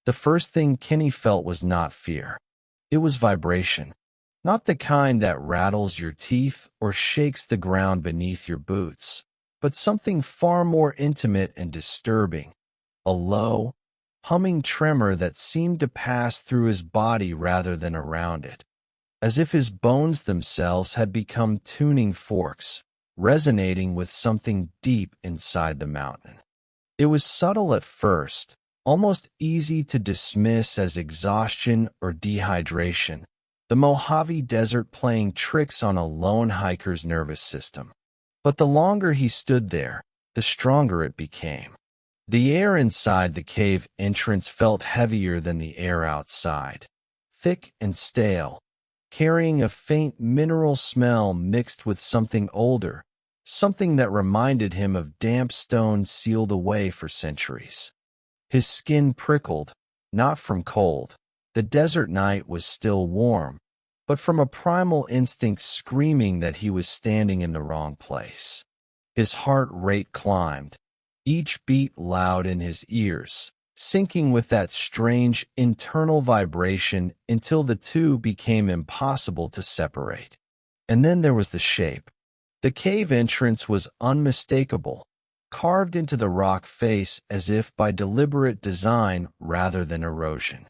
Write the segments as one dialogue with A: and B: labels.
A: The first thing Kenny felt was not fear. It was vibration. Not the kind that rattles your teeth or shakes the ground beneath your boots, but something far more intimate and disturbing. A low, humming tremor that seemed to pass through his body rather than around it, as if his bones themselves had become tuning forks, resonating with something deep inside the mountain. It was subtle at first, almost easy to dismiss as exhaustion or dehydration, the Mojave Desert playing tricks on a lone hiker's nervous system. But the longer he stood there, the stronger it became. The air inside the cave entrance felt heavier than the air outside, thick and stale, carrying a faint mineral smell mixed with something older, something that reminded him of damp stone sealed away for centuries. His skin prickled, not from cold. The desert night was still warm, but from a primal instinct screaming that he was standing in the wrong place. His heart rate climbed, each beat loud in his ears, syncing with that strange internal vibration until the two became impossible to separate. And then there was the shape. The cave entrance was unmistakable, carved into the rock face as if by deliberate design rather than erosion.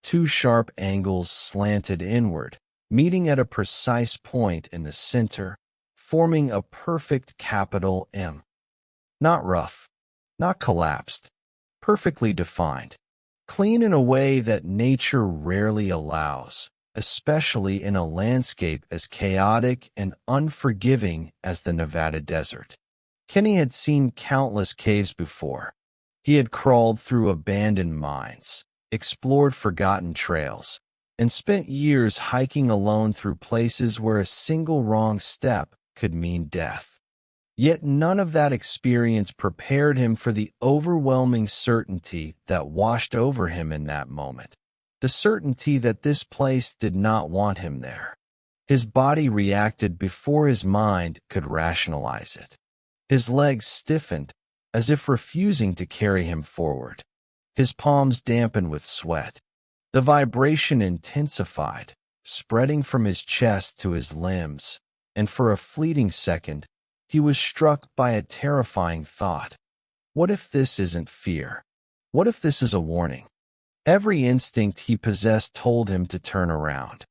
A: Two sharp angles slanted inward, meeting at a precise point in the center, forming a perfect capital M. Not rough, not collapsed, perfectly defined, clean in a way that nature rarely allows, especially in a landscape as chaotic and unforgiving as the Nevada desert. Kenny had seen countless caves before. He had crawled through abandoned mines, explored forgotten trails, and spent years hiking alone through places where a single wrong step could mean death. Yet none of that experience prepared him for the overwhelming certainty that washed over him in that moment. The certainty that this place did not want him there. His body reacted before his mind could rationalize it. His legs stiffened, as if refusing to carry him forward. His palms dampened with sweat. The vibration intensified, spreading from his chest to his limbs, and for a fleeting second, he was struck by a terrifying thought. What if this isn't fear? What if this is a warning? Every instinct he possessed told him to turn around,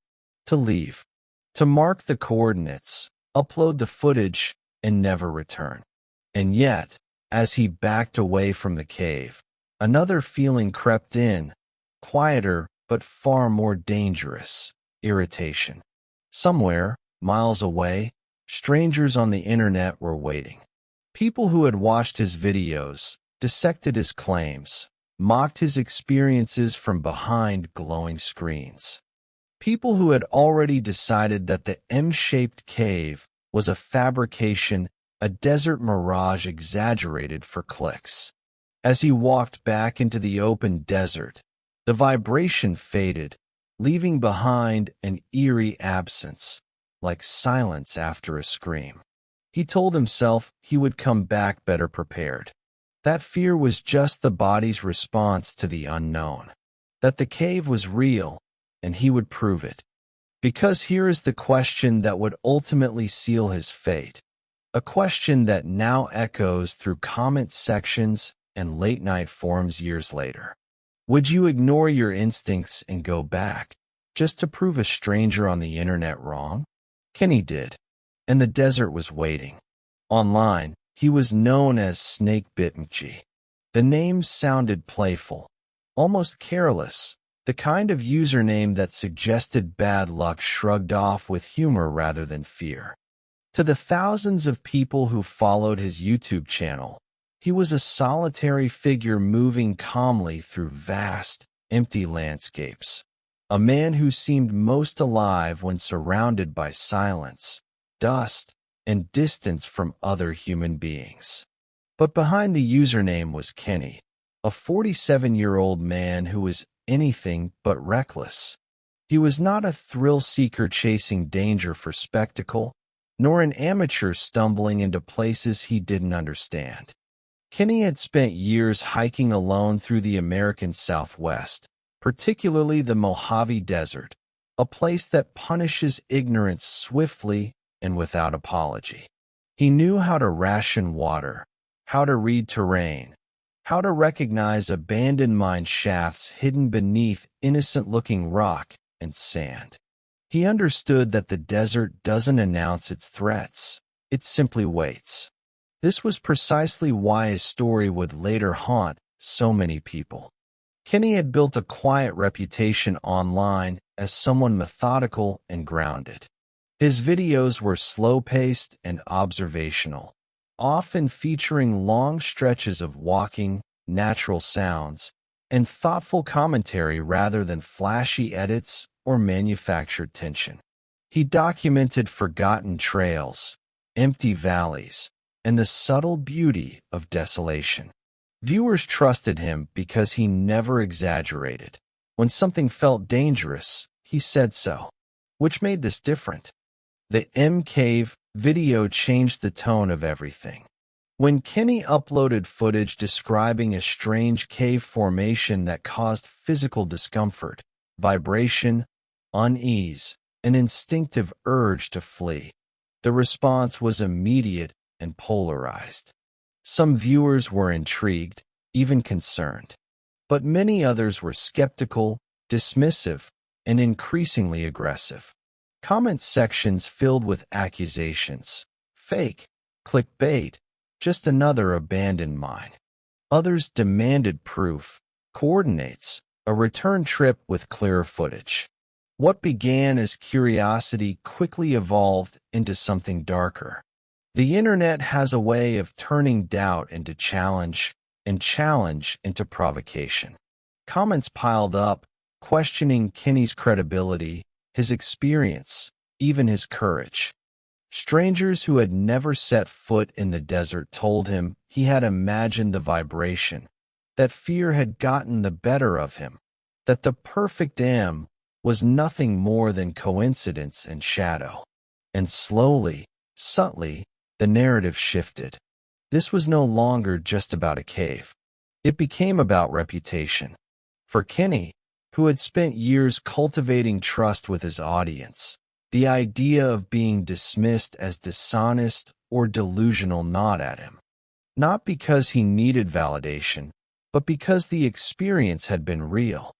A: to leave, to mark the coordinates, upload the footage, and never return. And yet, as he backed away from the cave, another feeling crept in, quieter but far more dangerous: irritation. Somewhere, miles away, strangers on the internet were waiting. People who had watched his videos, dissected his claims, mocked his experiences from behind glowing screens. People who had already decided that the M-shaped cave was a fabrication, a desert mirage exaggerated for clicks. As he walked back into the open desert, the vibration faded, leaving behind an eerie absence, like silence after a scream. He told himself he would come back better prepared. That fear was just the body's response to the unknown. That the cave was real, and he would prove it. Because here is the question that would ultimately seal his fate. A question that now echoes through comment sections and late-night forums years later. Would you ignore your instincts and go back, just to prove a stranger on the internet wrong? Kenny did, and the desert was waiting. Online, he was known as snakebitmgee. The name sounded playful, almost careless, the kind of username that suggested bad luck shrugged off with humor rather than fear. To the thousands of people who followed his YouTube channel, he was a solitary figure moving calmly through vast, empty landscapes. A man who seemed most alive when surrounded by silence, dust, and distance from other human beings. But behind the username was Kenny, a 47-year-old man who was anything but reckless. He was not a thrill-seeker chasing danger for spectacle, nor an amateur stumbling into places he didn't understand. Kenny had spent years hiking alone through the American Southwest, particularly the Mojave Desert, a place that punishes ignorance swiftly and without apology. He knew how to ration water, how to read terrain, how to recognize abandoned mine shafts hidden beneath innocent-looking rock and sand. He understood that the desert doesn't announce its threats, it simply waits. This was precisely why his story would later haunt so many people. Kenny had built a quiet reputation online as someone methodical and grounded. His videos were slow-paced and observational, often featuring long stretches of walking, natural sounds, and thoughtful commentary rather than flashy edits or manufactured tension. He documented forgotten trails, empty valleys, and the subtle beauty of desolation. Viewers trusted him because he never exaggerated. When something felt dangerous, he said so. Which made this different. The M-Cave video changed the tone of everything. When Kenny uploaded footage describing a strange cave formation that caused physical discomfort, vibration, unease, an instinctive urge to flee, the response was immediate and polarized. Some viewers were intrigued, even concerned, but many others were skeptical, dismissive, and increasingly aggressive. Comment sections filled with accusations. Fake, clickbait, just another abandoned mine. Others demanded proof, coordinates, a return trip with clearer footage. What began as curiosity quickly evolved into something darker. The internet has a way of turning doubt into challenge and challenge into provocation. Comments piled up, questioning Kenny's credibility, his experience, even his courage. Strangers who had never set foot in the desert told him he had imagined the vibration, that fear had gotten the better of him, that the perfect M was nothing more than coincidence and shadow. And slowly, subtly, the narrative shifted. This was no longer just about a cave. It became about reputation. For Kenny, who had spent years cultivating trust with his audience, the idea of being dismissed as dishonest or delusional gnawed at him. Not because he needed validation, but because the experience had been real.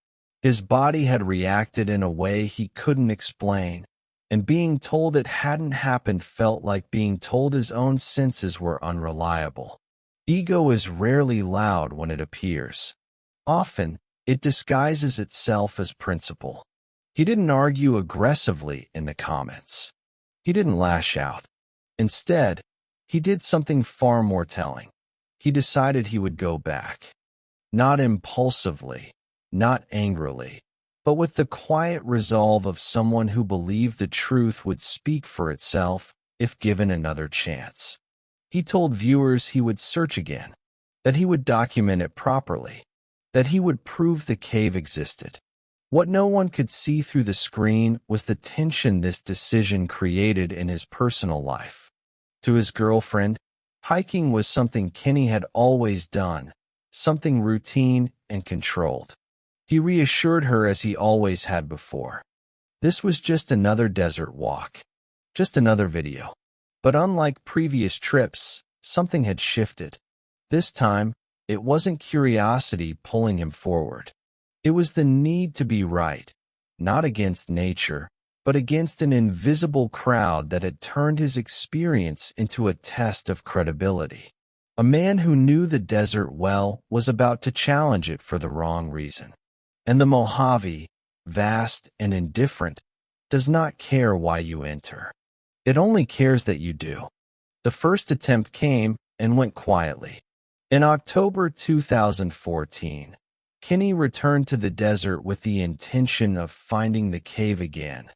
A: His body had reacted in a way he couldn't explain, and being told it hadn't happened felt like being told his own senses were unreliable. Ego is rarely loud when it appears. Often, it disguises itself as principle. He didn't argue aggressively in the comments. He didn't lash out. Instead, he did something far more telling. He decided he would go back. Not impulsively, not angrily, but with the quiet resolve of someone who believed the truth would speak for itself if given another chance. He told viewers he would search again, that he would document it properly, that he would prove the cave existed. What no one could see through the screen was the tension this decision created in his personal life. To his girlfriend, hiking was something Kenny had always done, something routine and controlled. He reassured her as he always had before. This was just another desert walk, just another video. But unlike previous trips, something had shifted. This time, it wasn't curiosity pulling him forward. It was the need to be right, not against nature, but against an invisible crowd that had turned his experience into a test of credibility. A man who knew the desert well was about to challenge it for the wrong reason. And the Mojave, vast and indifferent, does not care why you enter. It only cares that you do. The first attempt came and went quietly. In October 2014, Kenny returned to the desert with the intention of finding the cave again,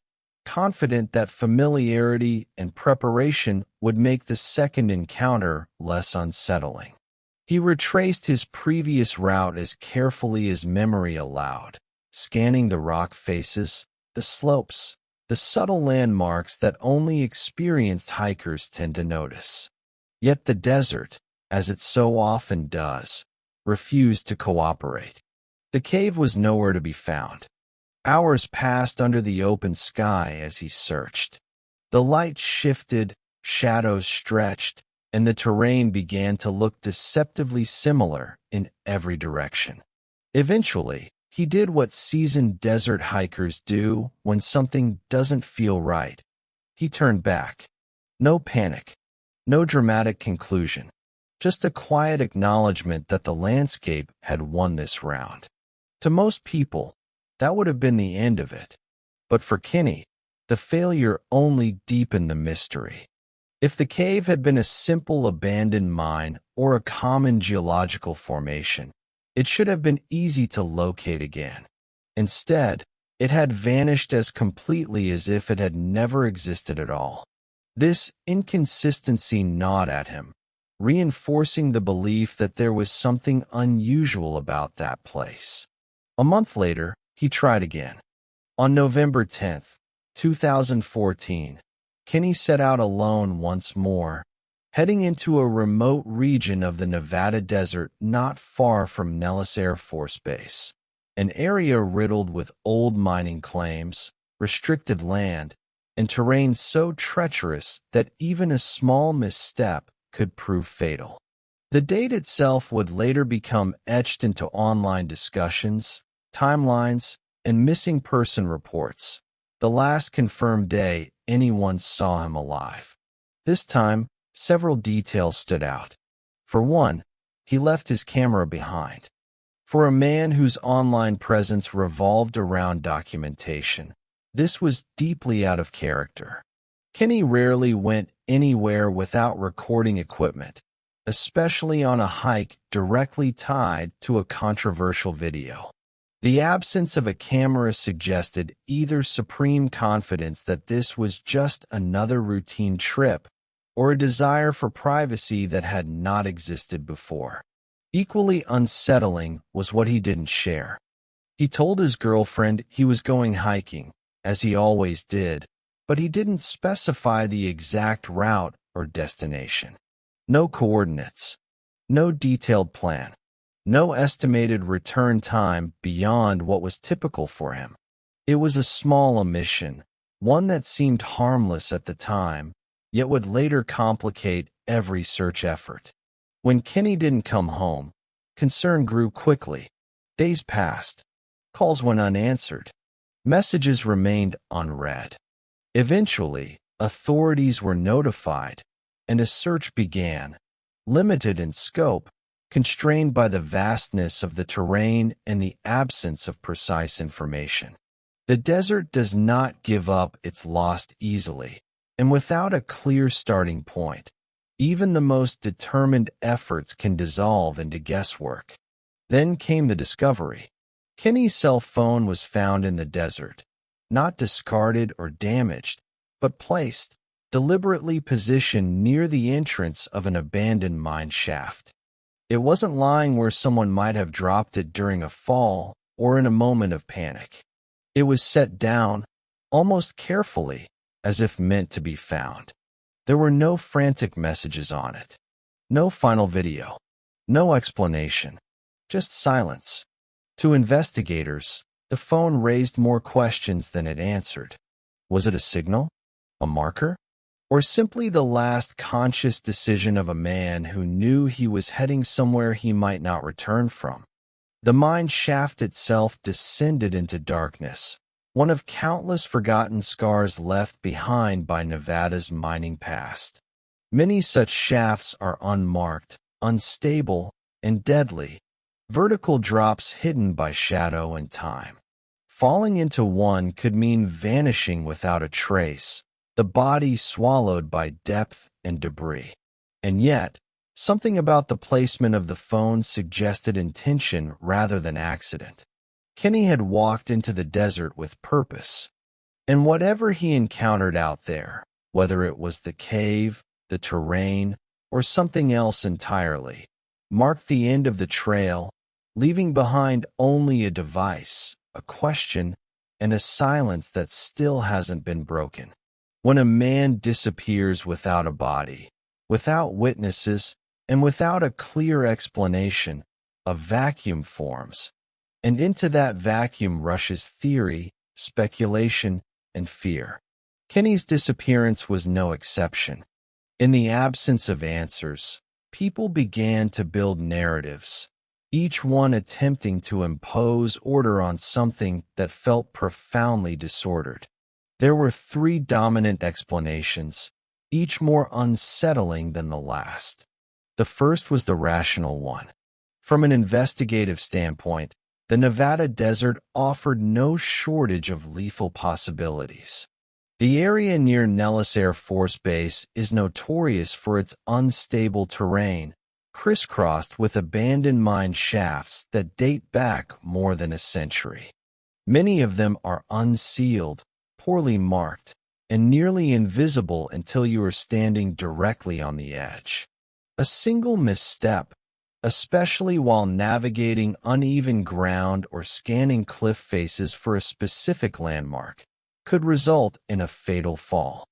A: confident that familiarity and preparation would make the second encounter less unsettling. He retraced his previous route as carefully as memory allowed, scanning the rock faces, the slopes, the subtle landmarks that only experienced hikers tend to notice. Yet the desert, as it so often does, refused to cooperate. The cave was nowhere to be found. Hours passed under the open sky as he searched. The light shifted, shadows stretched, and the terrain began to look deceptively similar in every direction. Eventually, he did what seasoned desert hikers do when something doesn't feel right. He turned back. No panic, no dramatic conclusion, just a quiet acknowledgement that the landscape had won this round. To most people, that would have been the end of it. But for Kenny, the failure only deepened the mystery. If the cave had been a simple abandoned mine or a common geological formation, it should have been easy to locate again. Instead, it had vanished as completely as if it had never existed at all. This inconsistency gnawed at him, reinforcing the belief that there was something unusual about that place. A month later, he tried again. On November 10th, 2014, Kenny set out alone once more, heading into a remote region of the Nevada desert not far from Nellis Air Force Base, an area riddled with old mining claims, restricted land, and terrain so treacherous that even a small misstep could prove fatal. The date itself would later become etched into online discussions, timelines, and missing person reports, the last confirmed day anyone saw him alive. This time, several details stood out. For one, he left his camera behind. For a man whose online presence revolved around documentation, this was deeply out of character. Kenny rarely went anywhere without recording equipment, especially on a hike directly tied to a controversial video. The absence of a camera suggested either supreme confidence that this was just another routine trip or a desire for privacy that had not existed before. Equally unsettling was what he didn't share. He told his girlfriend he was going hiking, as he always did, but he didn't specify the exact route or destination. No coordinates, no detailed plan. No estimated return time beyond what was typical for him. It was a small omission, one that seemed harmless at the time, yet would later complicate every search effort. When Kenny didn't come home, concern grew quickly. Days passed. Calls went unanswered. Messages remained unread. Eventually, authorities were notified, and a search began, limited in scope, constrained by the vastness of the terrain and the absence of precise information. The desert does not give up its lost easily, and without a clear starting point, even the most determined efforts can dissolve into guesswork. Then came the discovery. Kenny's cell phone was found in the desert, not discarded or damaged, but placed, deliberately positioned near the entrance of an abandoned mine shaft. It wasn't lying where someone might have dropped it during a fall or in a moment of panic. It was set down, almost carefully, as if meant to be found. There were no frantic messages on it, no final video, no explanation, just silence. To investigators, the phone raised more questions than it answered. Was it a signal? A marker? Or simply the last conscious decision of a man who knew he was heading somewhere he might not return from? The mine shaft itself descended into darkness, one of countless forgotten scars left behind by Nevada's mining past. Many such shafts are unmarked, unstable, and deadly, vertical drops hidden by shadow and time. Falling into one could mean vanishing without a trace, the body swallowed by depth and debris. And yet, something about the placement of the phone suggested intention rather than accident. Kenny had walked into the desert with purpose, and whatever he encountered out there, whether it was the cave, the terrain, or something else entirely, marked the end of the trail, leaving behind only a device, a question, and a silence that still hasn't been broken. When a man disappears without a body, without witnesses, And without a clear explanation, a vacuum forms, and into that vacuum rushes theory, speculation, and fear. Kenny's disappearance was no exception. In the absence of answers, people began to build narratives, each one attempting to impose order on something that felt profoundly disordered. There were three dominant explanations, each more unsettling than the last. The first was the rational one. From an investigative standpoint, the Nevada desert offered no shortage of lethal possibilities. The area near Nellis Air Force Base is notorious for its unstable terrain, crisscrossed with abandoned mine shafts that date back more than a century. Many of them are unsealed, poorly marked, and nearly invisible until you are standing directly on the edge. A single misstep, especially while navigating uneven ground or scanning cliff faces for a specific landmark, could result in a fatal fall.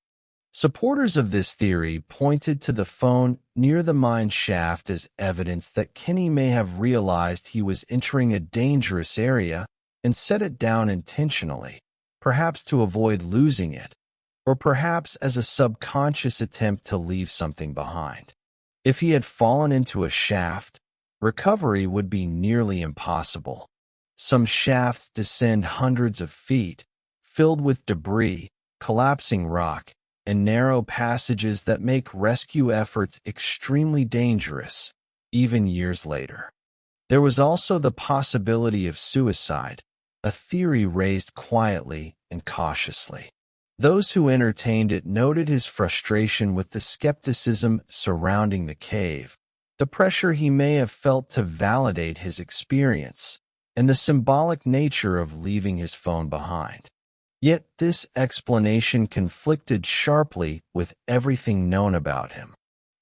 A: Supporters of this theory pointed to the phone near the mine shaft as evidence that Kenny may have realized he was entering a dangerous area and set it down intentionally, perhaps to avoid losing it, or perhaps as a subconscious attempt to leave something behind. If he had fallen into a shaft, recovery would be nearly impossible. Some shafts descend hundreds of feet, filled with debris, collapsing rock, and narrow passages that make rescue efforts extremely dangerous, even years later. There was also the possibility of suicide, a theory raised quietly and cautiously. Those who entertained it noted his frustration with the skepticism surrounding the cave, the pressure he may have felt to validate his experience, and the symbolic nature of leaving his phone behind. Yet this explanation conflicted sharply with everything known about him.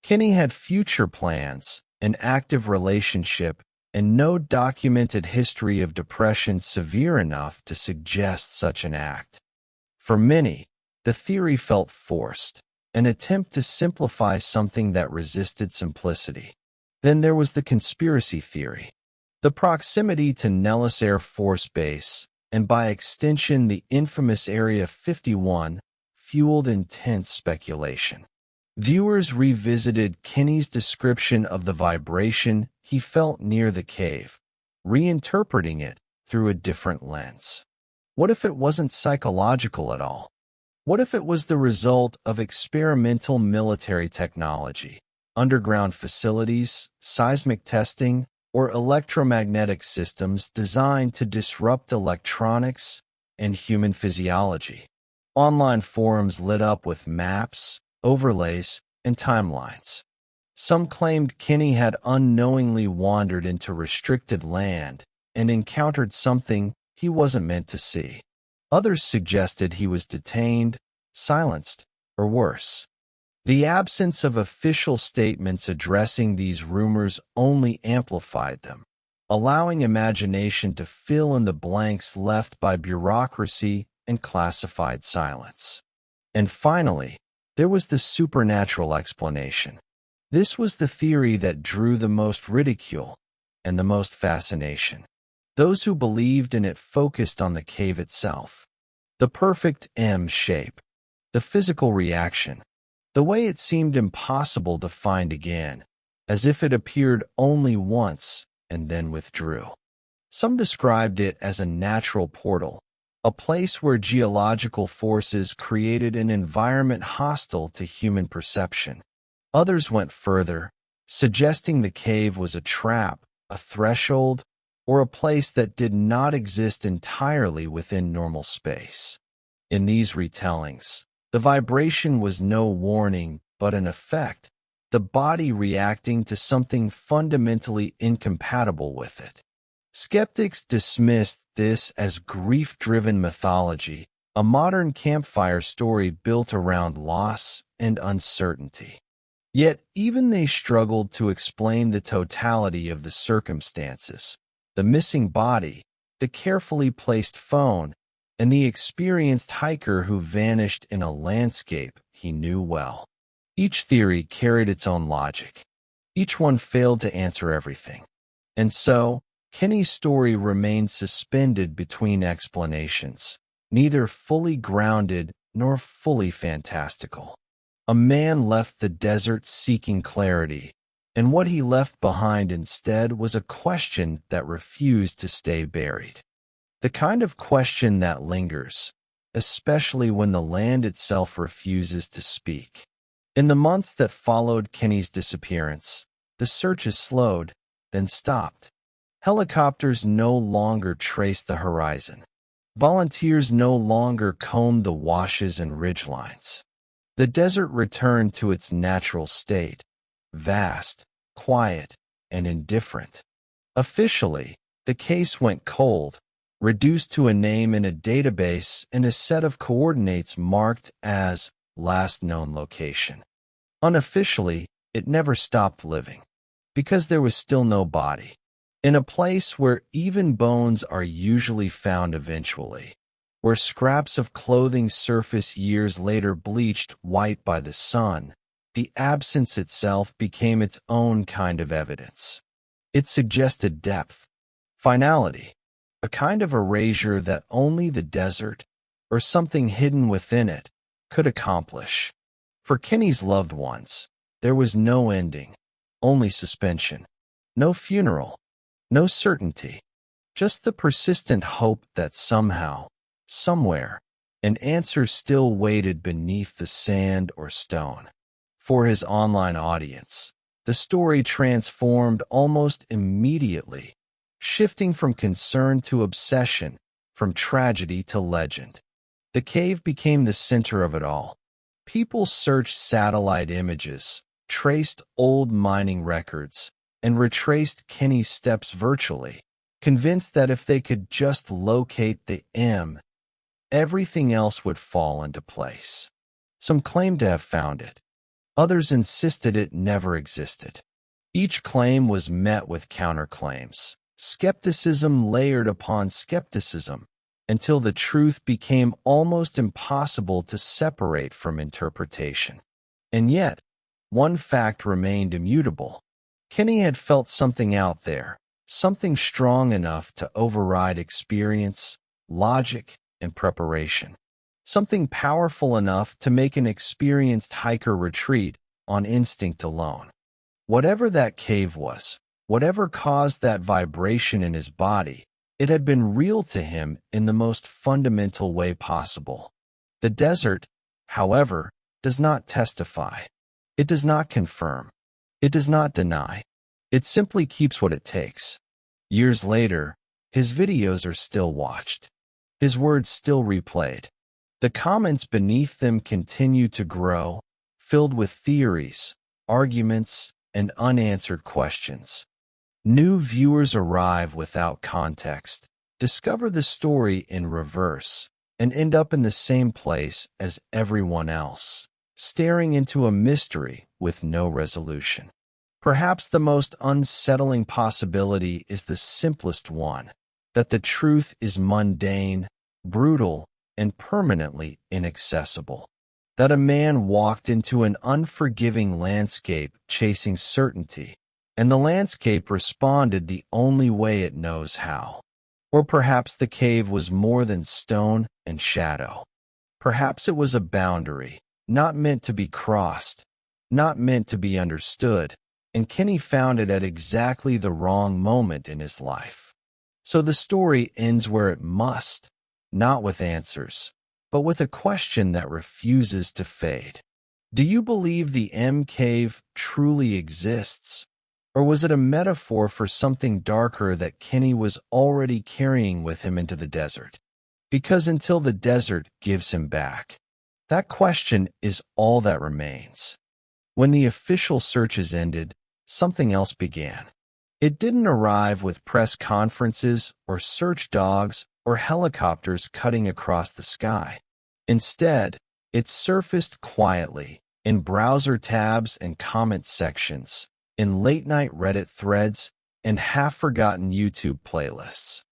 A: Kenny had future plans, an active relationship, and no documented history of depression severe enough to suggest such an act. For many, the theory felt forced, an attempt to simplify something that resisted simplicity. Then there was the conspiracy theory. The proximity to Nellis Air Force Base, and by extension the infamous Area 51, fueled intense speculation. Viewers revisited Kenny's description of the vibration he felt near the cave, reinterpreting it through a different lens. What if it wasn't psychological at all? What if it was the result of experimental military technology, underground facilities, seismic testing, or electromagnetic systems designed to disrupt electronics and human physiology? Online forums lit up with maps, overlays, and timelines. Some claimed Kenny had unknowingly wandered into restricted land and encountered something he wasn't meant to see. Others suggested he was detained, silenced, or worse. The absence of official statements addressing these rumors only amplified them, allowing imagination to fill in the blanks left by bureaucracy and classified silence. And finally, there was the supernatural explanation. This was the theory that drew the most ridicule and the most fascination. Those who believed in it focused on the cave itself. The perfect M shape, the physical reaction, the way it seemed impossible to find again, as if it appeared only once and then withdrew. Some described it as a natural portal, a place where geological forces created an environment hostile to human perception. Others went further, suggesting the cave was a trap, a threshold, or a place that did not exist entirely within normal space. In these retellings, the vibration was no warning but an effect, the body reacting to something fundamentally incompatible with it. Skeptics dismissed this as grief-driven mythology, a modern campfire story built around loss and uncertainty. Yet even they struggled to explain the totality of the circumstances. The missing body, the carefully placed phone, and the experienced hiker who vanished in a landscape he knew well. Each theory carried its own logic. Each one failed to answer everything. And so, Kenny's story remained suspended between explanations, neither fully grounded nor fully fantastical. A man left the desert seeking clarity, and what he left behind instead was a question that refused to stay buried. The kind of question that lingers, especially when the land itself refuses to speak. In the months that followed Kenny's disappearance, the searches slowed, then stopped. Helicopters no longer traced the horizon. Volunteers no longer combed the washes and ridgelines. The desert returned to its natural state, vast, quiet, and indifferent. Officially, the case went cold, reduced to a name in a database and a set of coordinates marked as last known location. Unofficially, it never stopped living, because there was still no body. In a place where even bones are usually found eventually, where scraps of clothing surface years later bleached white by the sun, the absence itself became its own kind of evidence. It suggested depth, finality, a kind of erasure that only the desert, or something hidden within it, could accomplish. For Kenny's loved ones, there was no ending, only suspension, no funeral, no certainty, just the persistent hope that somehow, somewhere, an answer still waited beneath the sand or stone. For his online audience, the story transformed almost immediately, shifting from concern to obsession, from tragedy to legend. The cave became the center of it all. People searched satellite images, traced old mining records, and retraced Kenny's steps virtually, convinced that if they could just locate the M, everything else would fall into place. Some claimed to have found it. Others insisted it never existed. Each claim was met with counterclaims, skepticism layered upon skepticism, until the truth became almost impossible to separate from interpretation. And yet, one fact remained immutable. Kenny had felt something out there, something strong enough to override experience, logic, and preparation. Something powerful enough to make an experienced hiker retreat on instinct alone. Whatever that cave was, whatever caused that vibration in his body, it had been real to him in the most fundamental way possible. The desert, however, does not testify. It does not confirm. It does not deny. It simply keeps what it takes. Years later, his videos are still watched. His words still replayed. The comments beneath them continue to grow, filled with theories, arguments, and unanswered questions. New viewers arrive without context, discover the story in reverse, and end up in the same place as everyone else, staring into a mystery with no resolution. Perhaps the most unsettling possibility is the simplest one, that the truth is mundane, brutal, and permanently inaccessible. That a man walked into an unforgiving landscape chasing certainty, and the landscape responded the only way it knows how. Or perhaps the cave was more than stone and shadow. Perhaps it was a boundary, not meant to be crossed, not meant to be understood, and Kenny found it at exactly the wrong moment in his life. So the story ends where it must, not with answers, but with a question that refuses to fade. Do you believe the M cave truly exists? Or was it a metaphor for something darker that Kenny was already carrying with him into the desert? Because until the desert gives him back, that question is all that remains. When the official searches ended, something else began. It didn't arrive with press conferences or search dogs or helicopters cutting across the sky. Instead, it surfaced quietly in browser tabs and comment sections, in late-night Reddit threads, and half-forgotten YouTube playlists.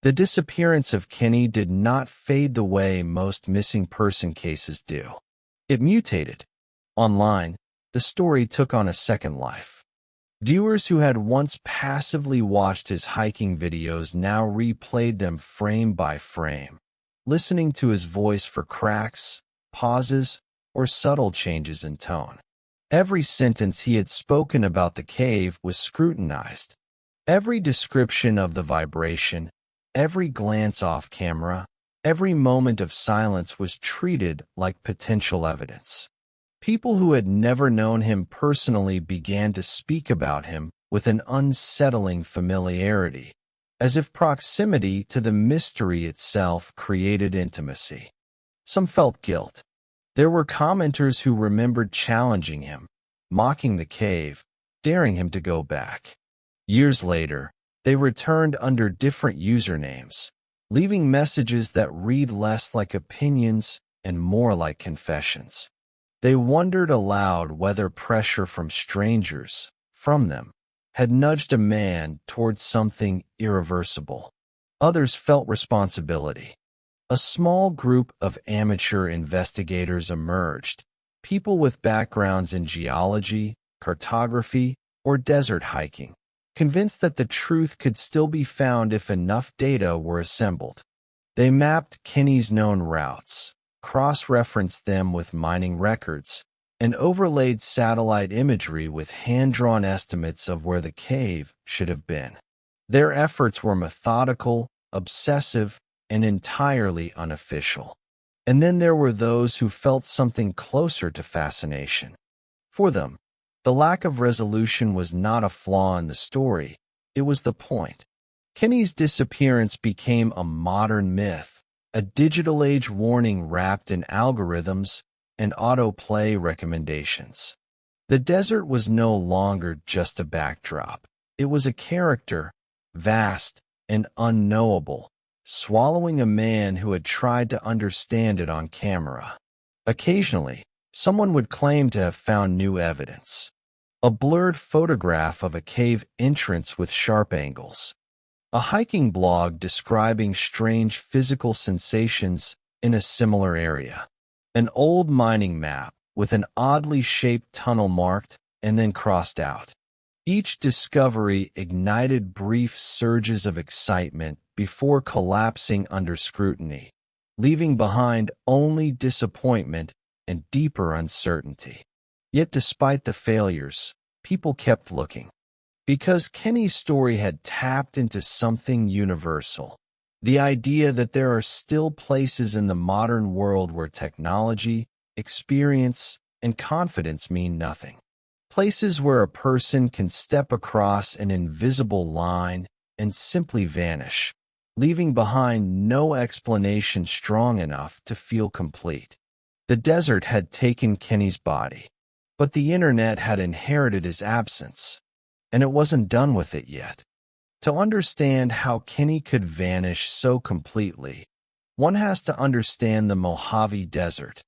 A: The disappearance of Kenny did not fade the way most missing person cases do. It mutated. Online, the story took on a second life. Viewers who had once passively watched his hiking videos now replayed them frame by frame, listening to his voice for cracks, pauses, or subtle changes in tone. Every sentence he had spoken about the cave was scrutinized. Every description of the vibration, every glance off camera, every moment of silence was treated like potential evidence. People who had never known him personally began to speak about him with an unsettling familiarity, as if proximity to the mystery itself created intimacy. Some felt guilt. There were commenters who remembered challenging him, mocking the cave, daring him to go back. Years later, they returned under different usernames, leaving messages that read less like opinions and more like confessions. They wondered aloud whether pressure from strangers, from them, had nudged a man towards something irreversible. Others felt responsibility. A small group of amateur investigators emerged, people with backgrounds in geology, cartography, or desert hiking, convinced that the truth could still be found if enough data were assembled. They mapped Kenny's known routes, cross-referenced them with mining records, and overlaid satellite imagery with hand-drawn estimates of where the cave should have been. Their efforts were methodical, obsessive, and entirely unofficial. And then there were those who felt something closer to fascination. For them, the lack of resolution was not a flaw in the story, it was the point. Kenny's disappearance became a modern myth, a digital age warning wrapped in algorithms and autoplay recommendations. The desert was no longer just a backdrop. It was a character, vast and unknowable, swallowing a man who had tried to understand it on camera. Occasionally, someone would claim to have found new evidence. A blurred photograph of a cave entrance with sharp angles. A hiking blog describing strange physical sensations in a similar area. An old mining map with an oddly shaped tunnel marked and then crossed out. Each discovery ignited brief surges of excitement before collapsing under scrutiny, leaving behind only disappointment and deeper uncertainty. Yet despite the failures, people kept looking. Because Kenny's story had tapped into something universal. The idea that there are still places in the modern world where technology, experience, and confidence mean nothing. Places where a person can step across an invisible line and simply vanish, leaving behind no explanation strong enough to feel complete. The desert had taken Kenny's body, but the internet had inherited his absence, and it wasn't done with it yet. To understand how Kenny could vanish so completely, one has to understand the Mojave Desert,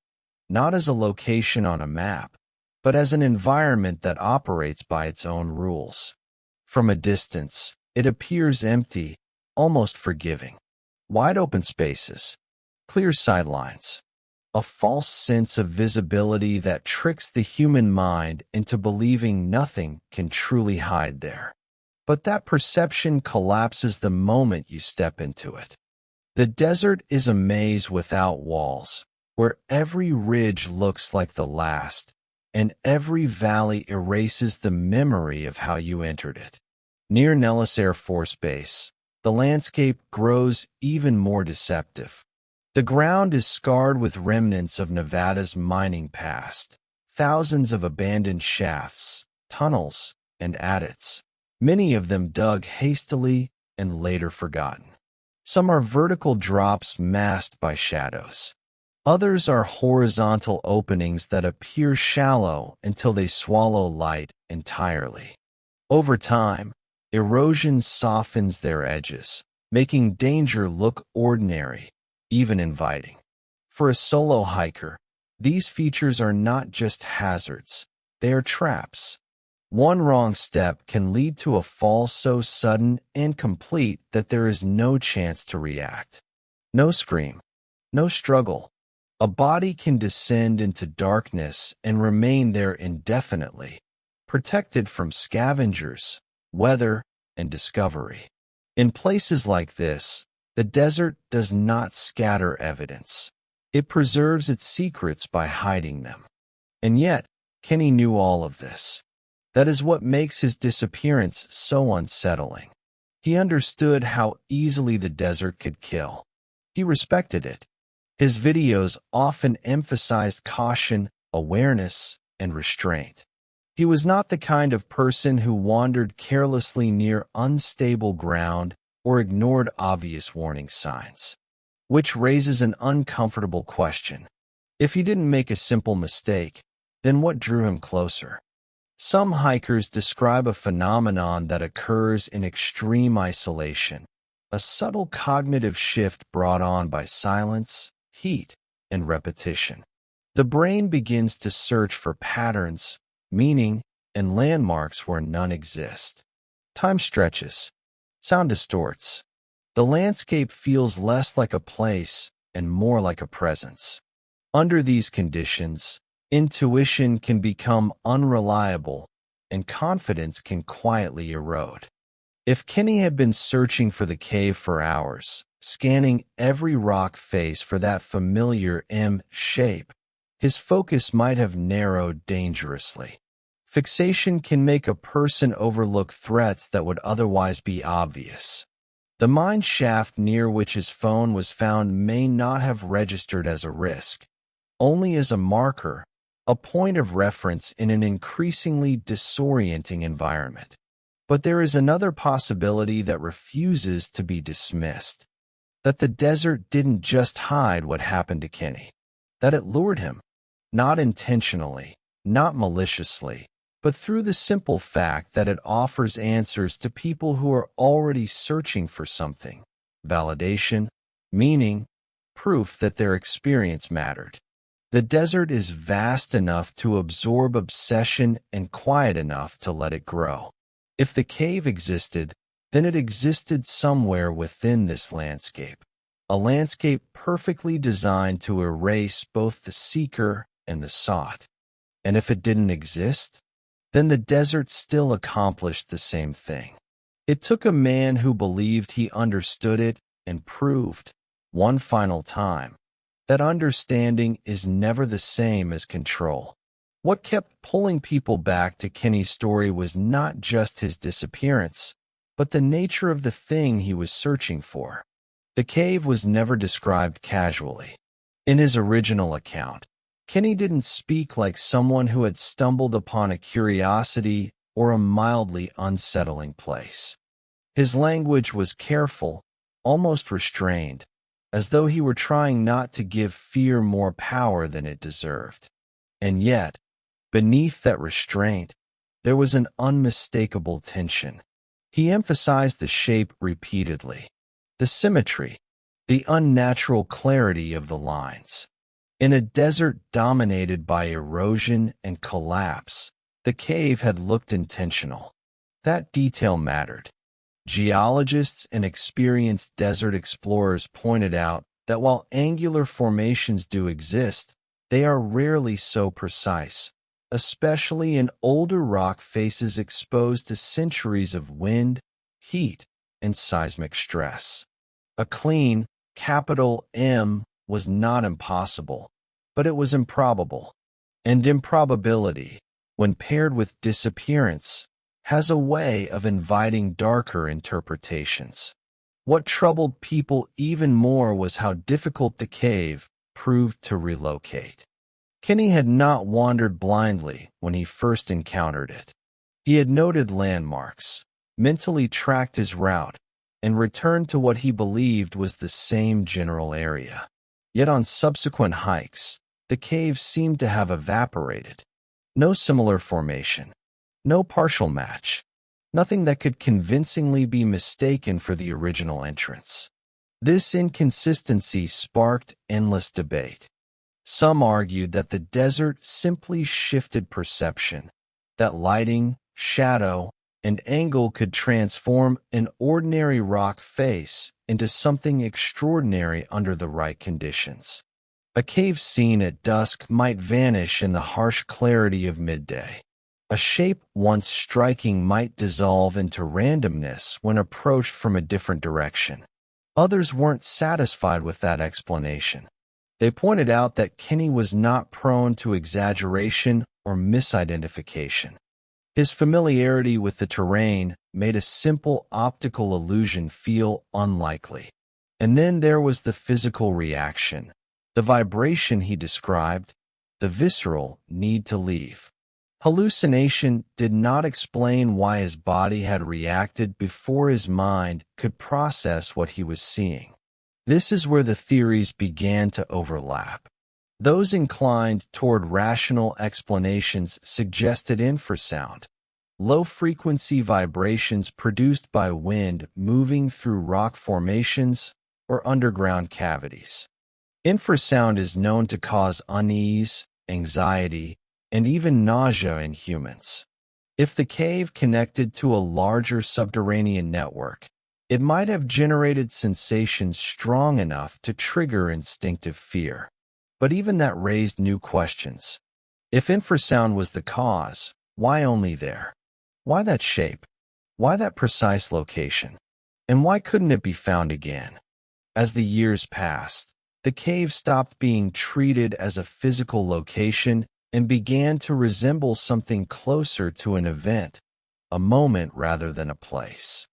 A: not as a location on a map, but as an environment that operates by its own rules. From a distance, it appears empty, almost forgiving. Wide open spaces, clear sidelines, a false sense of visibility that tricks the human mind into believing nothing can truly hide there. But that perception collapses the moment you step into it. The desert is a maze without walls, where every ridge looks like the last, and every valley erases the memory of how you entered it. Near Nellis Air Force Base, the landscape grows even more deceptive. The ground is scarred with remnants of Nevada's mining past, thousands of abandoned shafts, tunnels, and adits, many of them dug hastily and later forgotten. Some are vertical drops masked by shadows. Others are horizontal openings that appear shallow until they swallow light entirely. Over time, erosion softens their edges, making danger look ordinary, even inviting. For a solo hiker, these features are not just hazards, they are traps. One wrong step can lead to a fall so sudden and complete that there is no chance to react. No scream, no struggle. A body can descend into darkness and remain there indefinitely, protected from scavengers, weather, and discovery. In places like this, the desert does not scatter evidence. It preserves its secrets by hiding them. And yet, Kenny knew all of this. That is what makes his disappearance so unsettling. He understood how easily the desert could kill. He respected it. His videos often emphasized caution, awareness, and restraint. He was not the kind of person who wandered carelessly near unstable ground or ignored obvious warning signs. Which raises an uncomfortable question. If he didn't make a simple mistake, then what drew him closer? Some hikers describe a phenomenon that occurs in extreme isolation, a subtle cognitive shift brought on by silence, heat, and repetition. The brain begins to search for patterns, meaning, and landmarks where none exist. Time stretches. Sound distorts. The landscape feels less like a place and more like a presence. Under these conditions, intuition can become unreliable and confidence can quietly erode. If Kenny had been searching for the cave for hours, scanning every rock face for that familiar M shape, his focus might have narrowed dangerously. Fixation can make a person overlook threats that would otherwise be obvious. The mine shaft near which his phone was found may not have registered as a risk, only as a marker, a point of reference in an increasingly disorienting environment. But there is another possibility that refuses to be dismissed. That the desert didn't just hide what happened to Kenny. That it lured him. Not intentionally, not maliciously, but through the simple fact that it offers answers to people who are already searching for something. Validation, meaning, proof that their experience mattered. The desert is vast enough to absorb obsession and quiet enough to let it grow. If the cave existed, then it existed somewhere within this landscape, a landscape perfectly designed to erase both the seeker and the sought. And if it didn't exist, then the desert still accomplished the same thing. It took a man who believed he understood it and proved, one final time, that understanding is never the same as control. What kept pulling people back to Kenny's story was not just his disappearance, but the nature of the thing he was searching for. The cave was never described casually. In his original account, Kenny didn't speak like someone who had stumbled upon a curiosity or a mildly unsettling place. His language was careful, almost restrained, as though he were trying not to give fear more power than it deserved. And yet, beneath that restraint, there was an unmistakable tension. He emphasized the shape repeatedly, the symmetry, the unnatural clarity of the lines. In a desert dominated by erosion and collapse, the cave had looked intentional. That detail mattered. Geologists and experienced desert explorers pointed out that while angular formations do exist, they are rarely so precise, especially in older rock faces exposed to centuries of wind, heat, and seismic stress. A clean, capital M was not impossible, but it was improbable. And improbability, when paired with disappearance, has a way of inviting darker interpretations. What troubled people even more was how difficult the cave proved to relocate. Kenny had not wandered blindly when he first encountered it. He had noted landmarks, mentally tracked his route, and returned to what he believed was the same general area. Yet on subsequent hikes, the cave seemed to have evaporated. No similar formation. No partial match. Nothing that could convincingly be mistaken for the original entrance. This inconsistency sparked endless debate. Some argued that the desert simply shifted perception, that lighting, shadow, and angle could transform an ordinary rock face into something extraordinary under the right conditions. A cave scene at dusk might vanish in the harsh clarity of midday. A shape once striking might dissolve into randomness when approached from a different direction. Others weren't satisfied with that explanation. They pointed out that Kenny was not prone to exaggeration or misidentification. His familiarity with the terrain made a simple optical illusion feel unlikely. And then there was the physical reaction, the vibration he described, the visceral need to leave. Hallucination did not explain why his body had reacted before his mind could process what he was seeing. This is where the theories began to overlap. Those inclined toward rational explanations suggested infrasound, low-frequency vibrations produced by wind moving through rock formations or underground cavities. Infrasound is known to cause unease, anxiety, and even nausea in humans. If the cave connected to a larger subterranean network, it might have generated sensations strong enough to trigger instinctive fear. But even that raised new questions. If infrasound was the cause, why only there? Why that shape? Why that precise location? And why couldn't it be found again? As the years passed, the cave stopped being treated as a physical location and began to resemble something closer to an event, a moment rather than a place.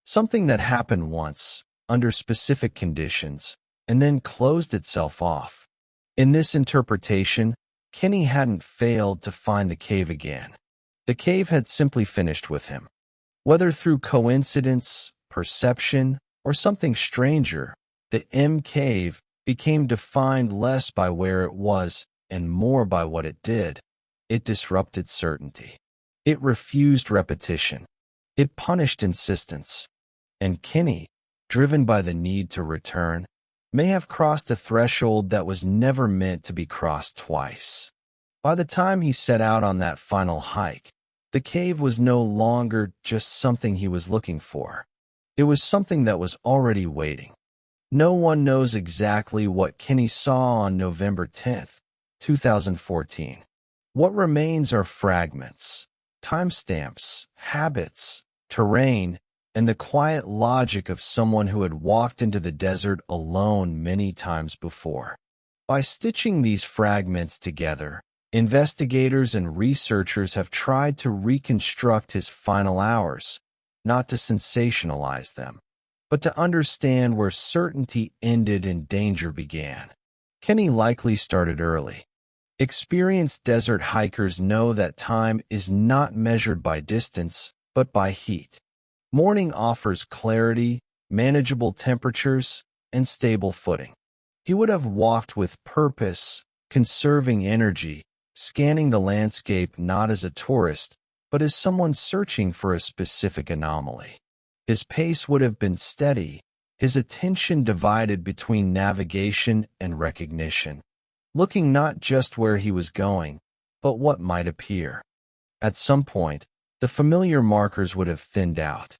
A: Something that happened once, under specific conditions, and then closed itself off. In this interpretation, Kenny hadn't failed to find the cave again. The cave had simply finished with him. Whether through coincidence, perception, or something stranger, the M cave became defined less by where it was and more by what it did. It disrupted certainty. It refused repetition. It punished insistence. And Kenny, driven by the need to return, may have crossed a threshold that was never meant to be crossed twice. By the time he set out on that final hike, the cave was no longer just something he was looking for. It was something that was already waiting. No one knows exactly what Kenny saw on November 10th, 2014. What remains are fragments, timestamps, habits, terrain, and the quiet logic of someone who had walked into the desert alone many times before. By stitching these fragments together, investigators and researchers have tried to reconstruct his final hours, not to sensationalize them, but to understand where certainty ended and danger began. Kenny likely started early. Experienced desert hikers know that time is not measured by distance, but by heat. Morning offers clarity, manageable temperatures, and stable footing. He would have walked with purpose, conserving energy, scanning the landscape not as a tourist, but as someone searching for a specific anomaly. His pace would have been steady, his attention divided between navigation and recognition, looking not just where he was going, but what might appear. At some point, the familiar markers would have thinned out.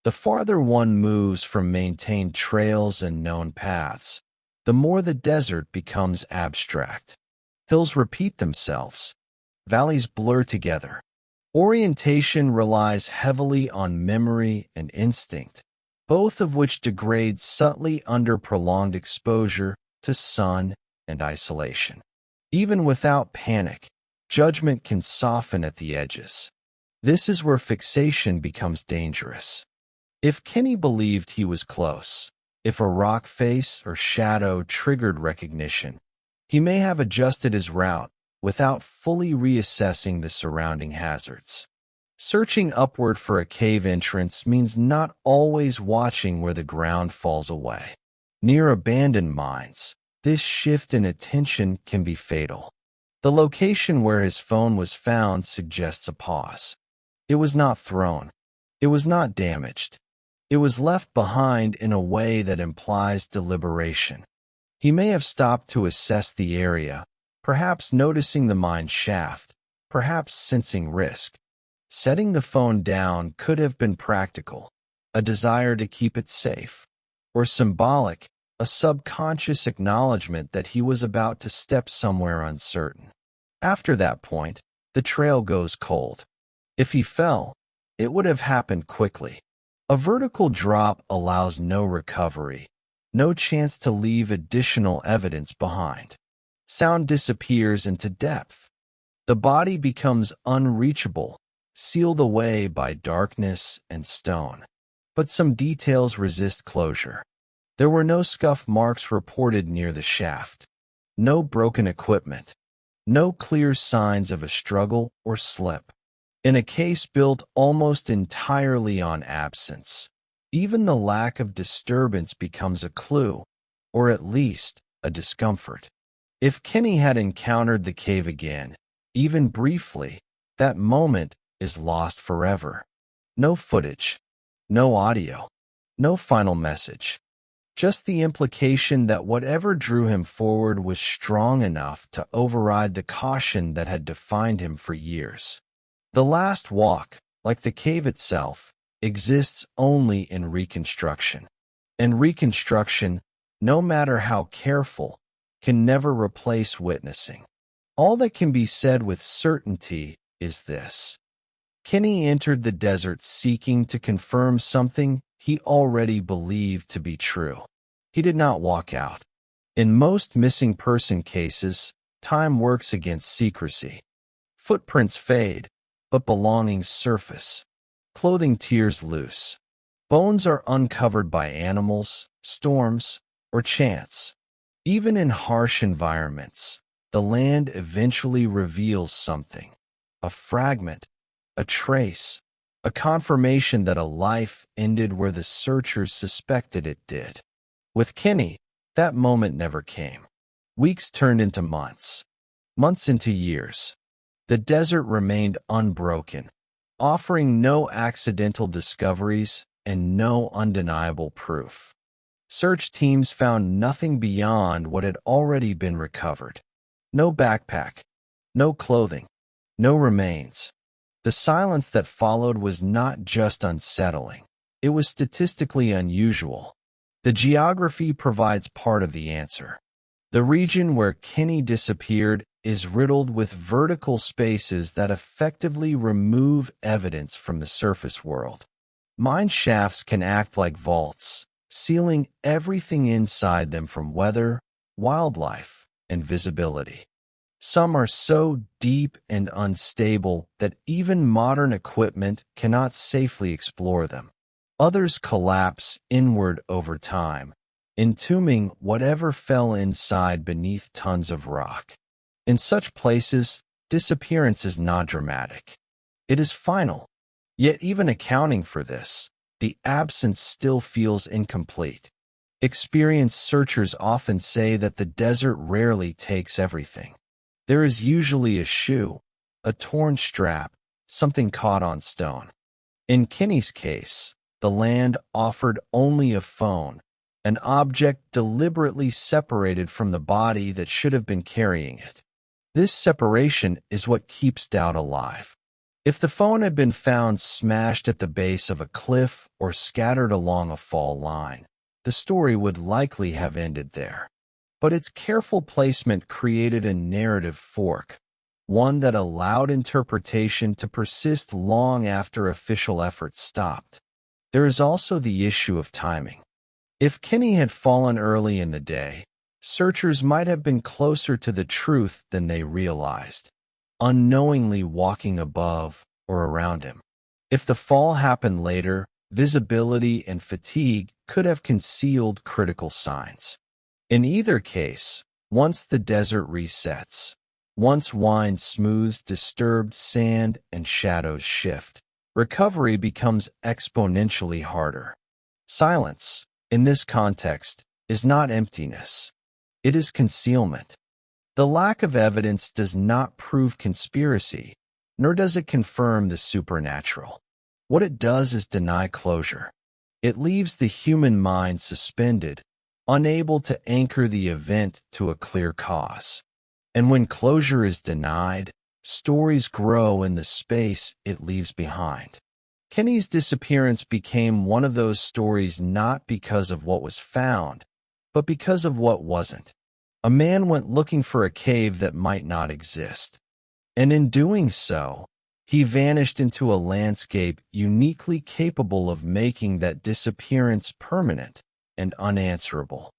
A: The farther one moves from maintained trails and known paths, the more the desert becomes abstract. Hills repeat themselves. Valleys blur together. Orientation relies heavily on memory and instinct, both of which degrade subtly under prolonged exposure to sun and isolation. Even without panic, judgment can soften at the edges. This is where fixation becomes dangerous. If Kenny believed he was close, if a rock face or shadow triggered recognition, he may have adjusted his route without fully reassessing the surrounding hazards. Searching upward for a cave entrance means not always watching where the ground falls away. Near abandoned mines, this shift in attention can be fatal. The location where his phone was found suggests a pause. It was not thrown. It was not damaged. It was left behind in a way that implies deliberation. He may have stopped to assess the area, perhaps noticing the mine shaft, perhaps sensing risk. Setting the phone down could have been practical, a desire to keep it safe, or symbolic, a subconscious acknowledgement that he was about to step somewhere uncertain. After that point, the trail goes cold. If he fell, it would have happened quickly. A vertical drop allows no recovery, no chance to leave additional evidence behind. Sound disappears into depth. The body becomes unreachable, sealed away by darkness and stone. But some details resist closure. There were no scuff marks reported near the shaft, no broken equipment, no clear signs of a struggle or slip. In a case built almost entirely on absence, even the lack of disturbance becomes a clue, or at least a discomfort. If Kenny had encountered the cave again, even briefly, that moment is lost forever. No footage, no audio, no final message. Just the implication that whatever drew him forward was strong enough to override the caution that had defined him for years. The last walk, like the cave itself, exists only in reconstruction. And reconstruction, no matter how careful, can never replace witnessing. All that can be said with certainty is this. Kenny entered the desert seeking to confirm something he already believed to be true. He did not walk out. In most missing person cases, time works against secrecy. Footprints fade, but belongings surface. Clothing tears loose. Bones are uncovered by animals, storms, or chance. Even in harsh environments, the land eventually reveals something. A fragment, a trace, a confirmation that a life ended where the searchers suspected it did. With Kenny, that moment never came. Weeks turned into months, months into years. The desert remained unbroken, offering no accidental discoveries and no undeniable proof. Search teams found nothing beyond what had already been recovered. No backpack, no clothing, no remains. The silence that followed was not just unsettling. It was statistically unusual. The geography provides part of the answer. The region where Kenny disappeared is riddled with vertical spaces that effectively remove evidence from the surface world. Mine shafts can act like vaults, sealing everything inside them from weather, wildlife, and visibility. Some are so deep and unstable that even modern equipment cannot safely explore them. Others collapse inward over time, entombing whatever fell inside beneath tons of rock. In such places, disappearance is not dramatic. It is final. Yet even accounting for this, the absence still feels incomplete. Experienced searchers often say that the desert rarely takes everything. There is usually a shoe, a torn strap, something caught on stone. In Kenny's case, the land offered only a phone, an object deliberately separated from the body that should have been carrying it. This separation is what keeps doubt alive. If the phone had been found smashed at the base of a cliff or scattered along a fall line, the story would likely have ended there. But its careful placement created a narrative fork, one that allowed interpretation to persist long after official efforts stopped. There is also the issue of timing. If Kenny had fallen early in the day, searchers might have been closer to the truth than they realized, unknowingly walking above or around him. If the fall happened later, visibility and fatigue could have concealed critical signs. In either case, once the desert resets, once wind smooths disturbed sand and shadows shift, recovery becomes exponentially harder. Silence, in this context, is not emptiness. It is concealment. The lack of evidence does not prove conspiracy, nor does it confirm the supernatural. What it does is deny closure. It leaves the human mind suspended, unable to anchor the event to a clear cause. And when closure is denied, stories grow in the space it leaves behind. Kenny's disappearance became one of those stories not because of what was found, but because of what wasn't. A man went looking for a cave that might not exist. And in doing so, He vanished into a landscape uniquely capable of making that disappearance permanent and unanswerable.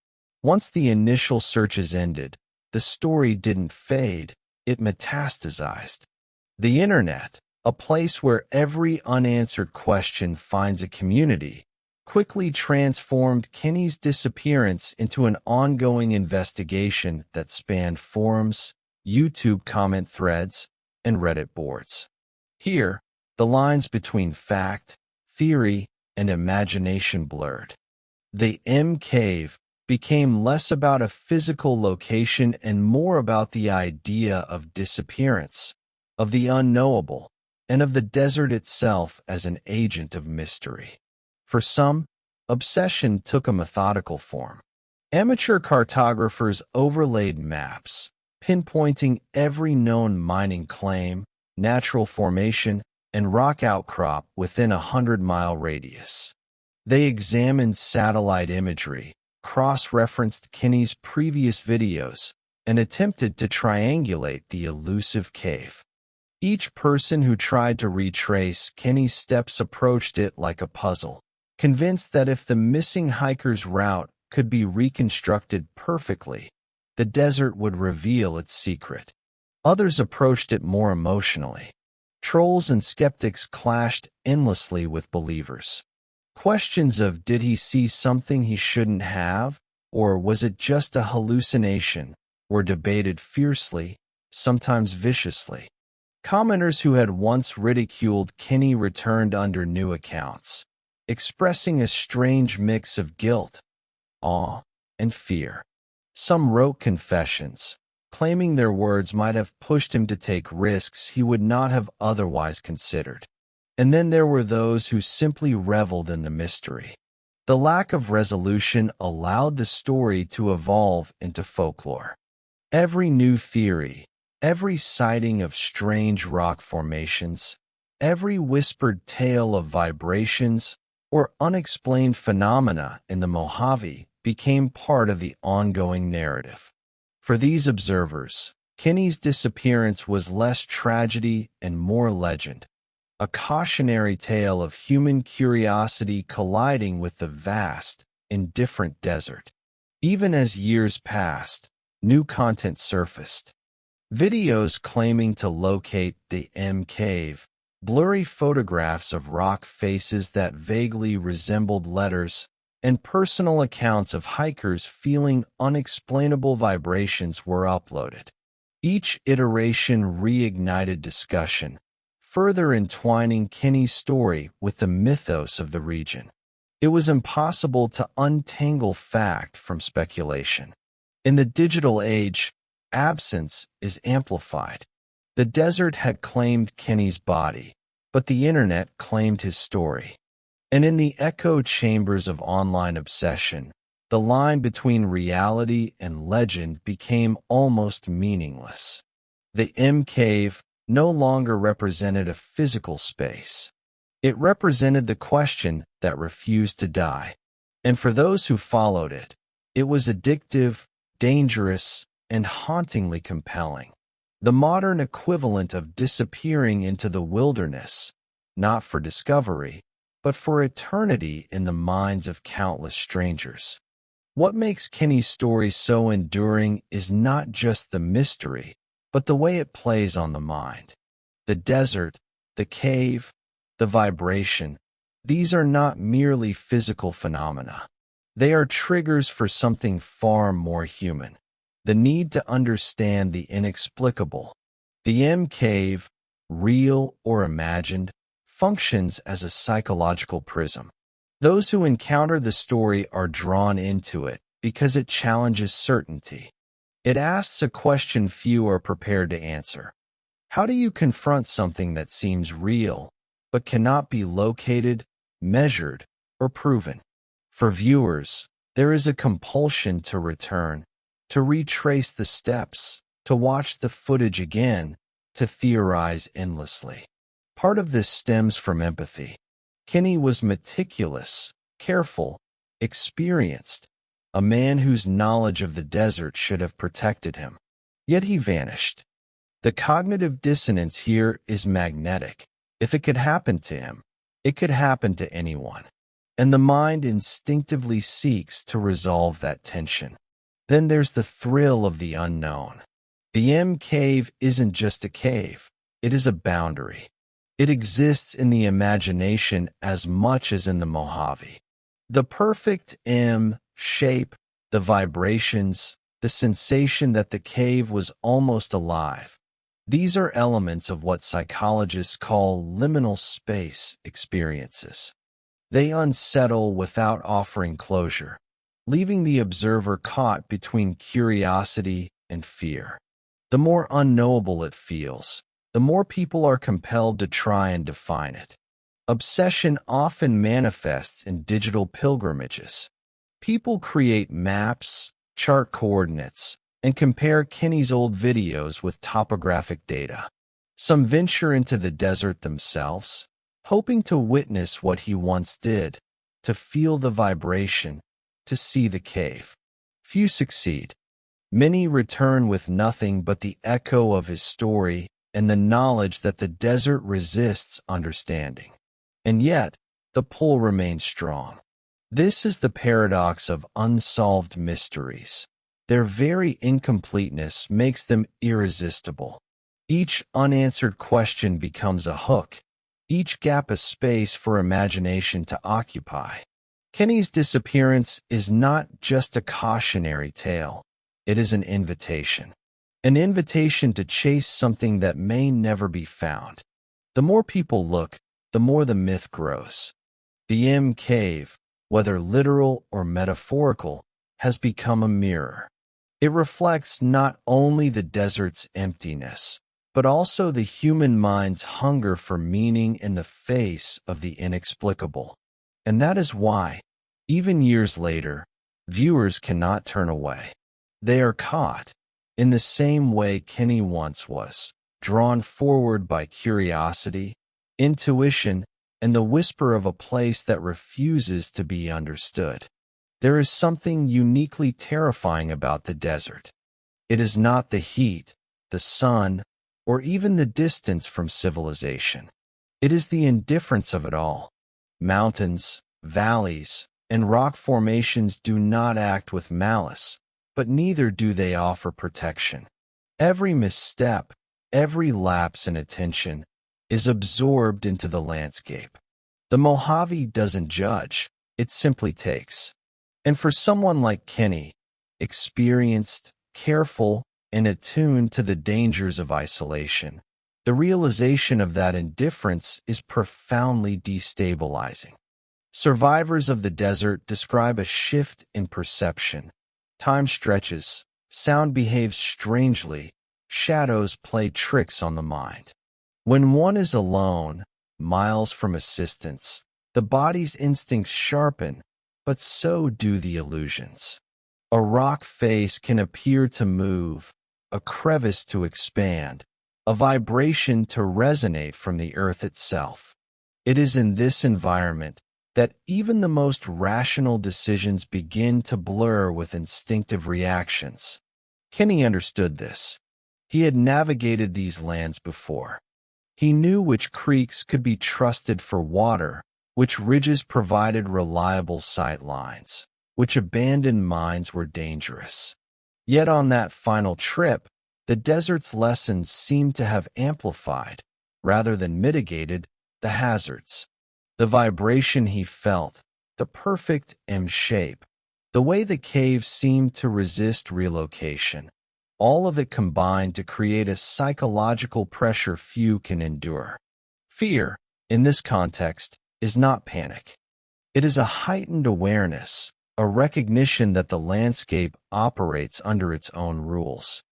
A: Once the initial searches ended, the story didn't fade, it metastasized. The internet, a place where every unanswered question finds a community, quickly transformed Kenny's disappearance into an ongoing investigation that spanned forums, YouTube comment threads, and Reddit boards. Here, the lines between fact, theory, and imagination blurred. The M Cave became less about a physical location and more about the idea of disappearance, of the unknowable, and of the desert itself as an agent of mystery. For some, obsession took a methodical form. Amateur cartographers overlaid maps, pinpointing every known mining claim, natural formation, and rock outcrop within a 100-mile radius. They examined satellite imagery, cross-referenced Kenny's previous videos, and attempted to triangulate the elusive cave. Each person who tried to retrace Kenny's steps approached it like a puzzle, convinced that if the missing hiker's route could be reconstructed perfectly, the desert would reveal its secret. Others approached it more emotionally. Trolls and skeptics clashed endlessly with believers. Questions of did he see something he shouldn't have, or was it just a hallucination, were debated fiercely, sometimes viciously. Commenters who had once ridiculed Kenny returned under new accounts, expressing a strange mix of guilt, awe, and fear. Some wrote confessions, claiming their words might have pushed him to take risks he would not have otherwise considered. And then there were those who simply reveled in the mystery. The lack of resolution allowed the story to evolve into folklore. Every new theory, every sighting of strange rock formations, every whispered tale of vibrations or unexplained phenomena in the Mojave became part of the ongoing narrative. For these observers, Kenny's disappearance was less tragedy and more legend, a cautionary tale of human curiosity colliding with the vast, indifferent desert. Even as years passed, new content surfaced. Videos claiming to locate the M Cave, blurry photographs of rock faces that vaguely resembled letters, and personal accounts of hikers feeling unexplainable vibrations were uploaded. Each iteration reignited discussion, further entwining Kenny's story with the mythos of the region. It was impossible to untangle fact from speculation. In the digital age, absence is amplified. The desert had claimed Kenny's body, but the internet claimed his story. And in the echo chambers of online obsession, the line between reality and legend became almost meaningless. The M Cave no longer represented a physical space. It represented the question that refused to die. And for those who followed it, it was addictive, dangerous, and hauntingly compelling. The modern equivalent of disappearing into the wilderness, not for discovery, but for eternity in the minds of countless strangers. What makes Kenny's story so enduring is not just the mystery, but the way it plays on the mind. The desert, the cave, the vibration, these are not merely physical phenomena. They are triggers for something far more human. The need to understand the inexplicable. The M Cave, real or imagined, functions as a psychological prism. Those who encounter the story are drawn into it because it challenges certainty. It asks a question few are prepared to answer. How do you confront something that seems real, but cannot be located, measured, or proven? For viewers, there is a compulsion to return, to retrace the steps, to watch the footage again, to theorize endlessly. Part of this stems from empathy. Kenny was meticulous, careful, experienced, a man whose knowledge of the desert should have protected him. Yet he vanished. The cognitive dissonance here is magnetic. If it could happen to him, it could happen to anyone. And the mind instinctively seeks to resolve that tension. Then there's the thrill of the unknown. The M cave isn't just a cave, it is a boundary. It exists in the imagination as much as in the Mojave. The perfect M shape, the vibrations, the sensation that the cave was almost alive. These are elements of what psychologists call liminal space experiences. They unsettle without offering closure, leaving the observer caught between curiosity and fear. The more unknowable it feels, the more people are compelled to try and define it. Obsession often manifests in digital pilgrimages. People create maps, chart coordinates, and compare Kenny's old videos with topographic data. Some venture into the desert themselves, hoping to witness what he once did, to feel the vibration, to see the cave. Few succeed. Many return with nothing but the echo of his story and the knowledge that the desert resists understanding. And yet, the pull remains strong. This is the paradox of unsolved mysteries. Their very incompleteness makes them irresistible. Each unanswered question becomes a hook, each gap a space for imagination to occupy. Kenny's disappearance is not just a cautionary tale. It is an invitation. An invitation to chase something that may never be found. The more people look, the more the myth grows. The M cave, whether literal or metaphorical, has become a mirror. It reflects not only the desert's emptiness, but also the human mind's hunger for meaning in the face of the inexplicable. And that is why, even years later, viewers cannot turn away. They are caught, in the same way Kenny once was, drawn forward by curiosity, intuition, and the whisper of a place that refuses to be understood. There is something uniquely terrifying about the desert. It is not the heat, the sun, or even the distance from civilization. It is the indifference of it all. Mountains, valleys, and rock formations do not act with malice, but neither do they offer protection. Every misstep, every lapse in attention, is absorbed into the landscape. The Mojave doesn't judge, it simply takes. And for someone like Kenny, experienced, careful, and attuned to the dangers of isolation, the realization of that indifference is profoundly destabilizing. Survivors of the desert describe a shift in perception. Time stretches, sound behaves strangely, shadows play tricks on the mind. When one is alone, miles from assistance, the body's instincts sharpen, but so do the illusions. A rock face can appear to move, a crevice to expand, a vibration to resonate from the earth itself. It is in this environment that even the most rational decisions begin to blur with instinctive reactions. Kenny understood this. He had navigated these lands before. He knew which creeks could be trusted for water, which ridges provided reliable sight lines, which abandoned mines were dangerous. Yet on that final trip, the desert's lessons seemed to have amplified, rather than mitigated, the hazards. The vibration he felt, the perfect M shape, the way the cave seemed to resist relocation, all of it combined to create a psychological pressure few can endure. Fear, in this context, is not panic. It is a heightened awareness, a recognition that the landscape operates under its own rules.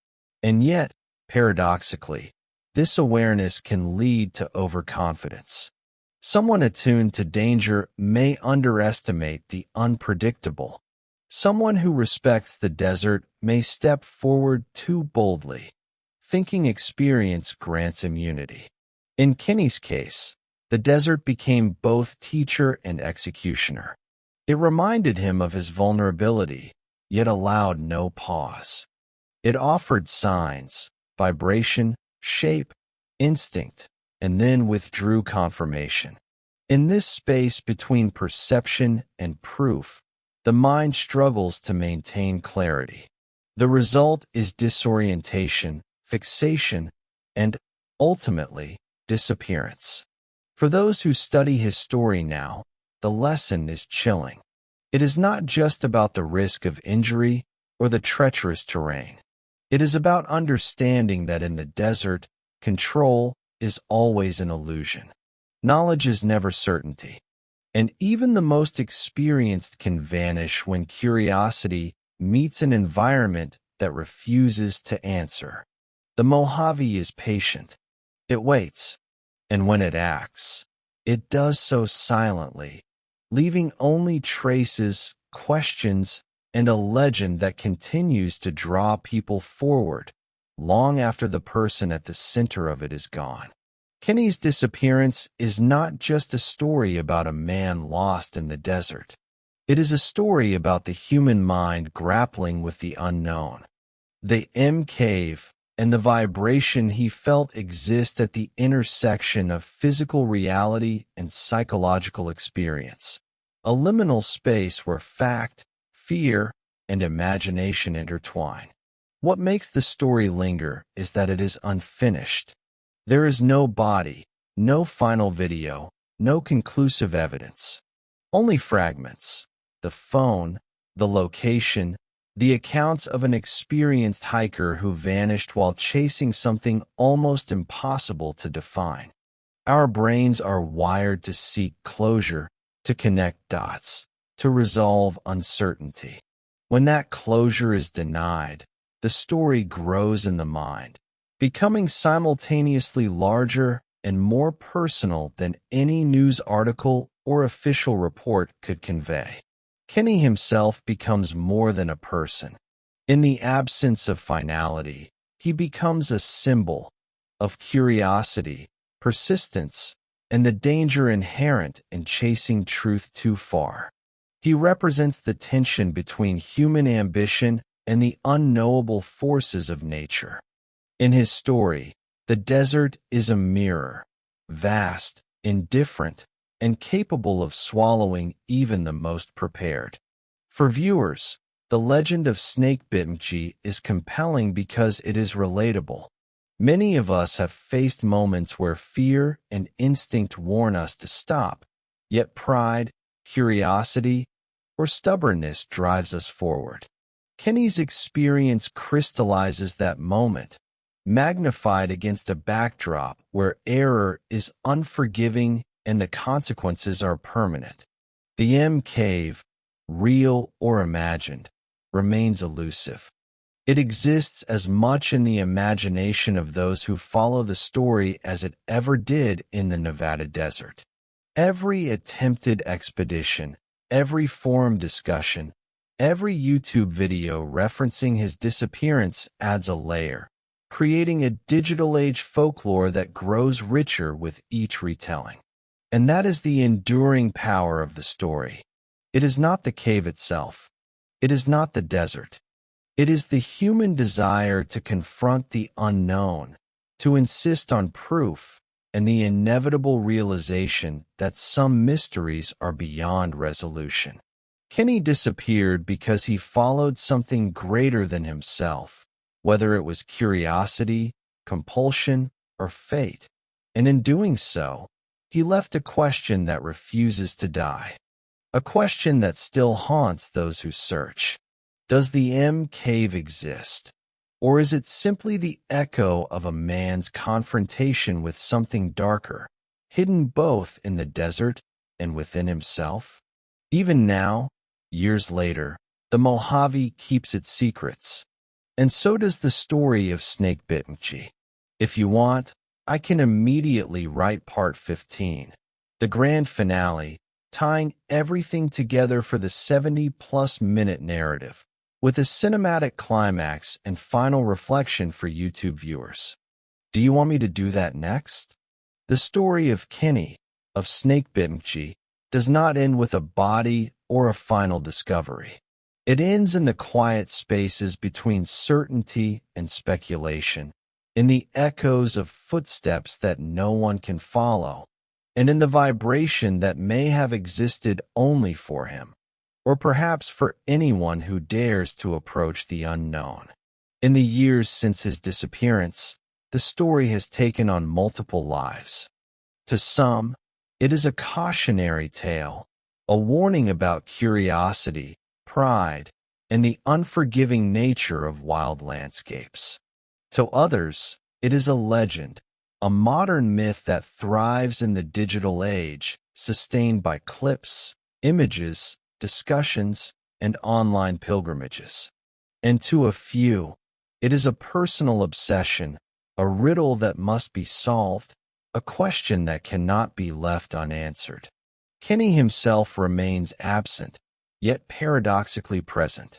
A: And yet, paradoxically, this awareness can lead to overconfidence. Someone attuned to danger may underestimate the unpredictable. Someone who respects the desert may step forward too boldly, thinking experience grants immunity. In Kenny's case, the desert became both teacher and executioner. It reminded him of his vulnerability, yet allowed no pause. It offered signs, vibration, shape, instinct, and then withdrew confirmation. In this space between perception and proof, the mind struggles to maintain clarity. The result is disorientation, fixation, and, ultimately, disappearance. For those who study his story now, the lesson is chilling. It is not just about the risk of injury or the treacherous terrain. It is about understanding that in the desert, control is always an illusion. Knowledge is never certainty. And even the most experienced can vanish when curiosity meets an environment that refuses to answer. The Mojave is patient. It waits. And when it acts, it does so silently, leaving only traces, questions, and a legend that continues to draw people forward long after the person at the center of it is gone. Kenny's disappearance is not just a story about a man lost in the desert. It is a story about the human mind grappling with the unknown. The cave and the vibration he felt exist at the intersection of physical reality and psychological experience, a liminal space where fact, fear, and imagination intertwine. What makes the story linger is that it is unfinished. There is no body, no final video, no conclusive evidence. Only fragments. The phone, the location, the accounts of an experienced hiker who vanished while chasing something almost impossible to define. Our brains are wired to seek closure, to connect dots, to resolve uncertainty. When that closure is denied, the story grows in the mind, becoming simultaneously larger and more personal than any news article or official report could convey. Kenny himself becomes more than a person. In the absence of finality, he becomes a symbol of curiosity, persistence, and the danger inherent in chasing truth too far. He represents the tension between human ambition and the unknowable forces of nature. In his story, the desert is a mirror, vast, indifferent, and capable of swallowing even the most prepared. For viewers, the legend of snakebitmgee is compelling because it is relatable. Many of us have faced moments where fear and instinct warn us to stop, yet pride, curiosity, or stubbornness drives us forward. Kenny's experience crystallizes that moment, magnified against a backdrop where error is unforgiving and the consequences are permanent. The cave, real or imagined, remains elusive. It exists as much in the imagination of those who follow the story as it ever did in the Nevada desert. Every attempted expedition, every forum discussion, every YouTube video referencing his disappearance adds a layer, creating a digital age folklore that grows richer with each retelling. And that is the enduring power of the story. It is not the cave itself. It is not the desert. It is the human desire to confront the unknown, to insist on proof, and the inevitable realization that some mysteries are beyond resolution. Kenny disappeared because he followed something greater than himself, whether it was curiosity, compulsion, or fate. And in doing so, he left a question that refuses to die. A question that still haunts those who search. Does the cave exist? Or is it simply the echo of a man's confrontation with something darker, hidden both in the desert and within himself? Even now, years later, the Mojave keeps its secrets. And so does the story of snakebitmgee. If you want, I can immediately write part 15, the grand finale, tying everything together for the 70-plus minute narrative, with a cinematic climax and final reflection for YouTube viewers. Do you want me to do that next? The story of Kenny, of snakebitmgee, does not end with a body or a final discovery. It ends in the quiet spaces between certainty and speculation, in the echoes of footsteps that no one can follow, and in the vibration that may have existed only for him, or perhaps for anyone who dares to approach the unknown. In the years since his disappearance, the story has taken on multiple lives. To some, it is a cautionary tale, a warning about curiosity, pride, and the unforgiving nature of wild landscapes. To others, it is a legend, a modern myth that thrives in the digital age, sustained by clips, images, discussions, and online pilgrimages. And to a few, it is a personal obsession, a riddle that must be solved, a question that cannot be left unanswered. Kenny himself remains absent, yet paradoxically present.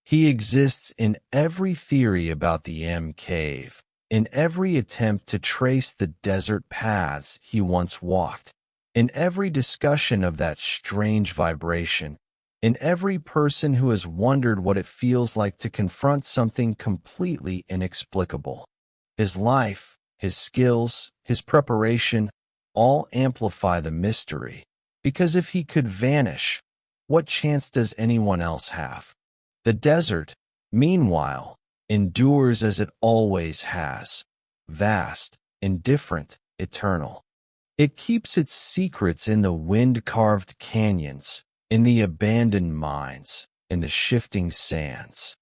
A: He exists in every theory about the M cave, in every attempt to trace the desert paths he once walked, in every discussion of that strange vibration, in every person who has wondered what it feels like to confront something completely inexplicable. His life, his skills, his preparation, all amplify the mystery, because if he could vanish, what chance does anyone else have? The desert, meanwhile, endures as it always has, vast, indifferent, eternal. It keeps its secrets in the wind-carved canyons, in the abandoned mines, in the shifting sands.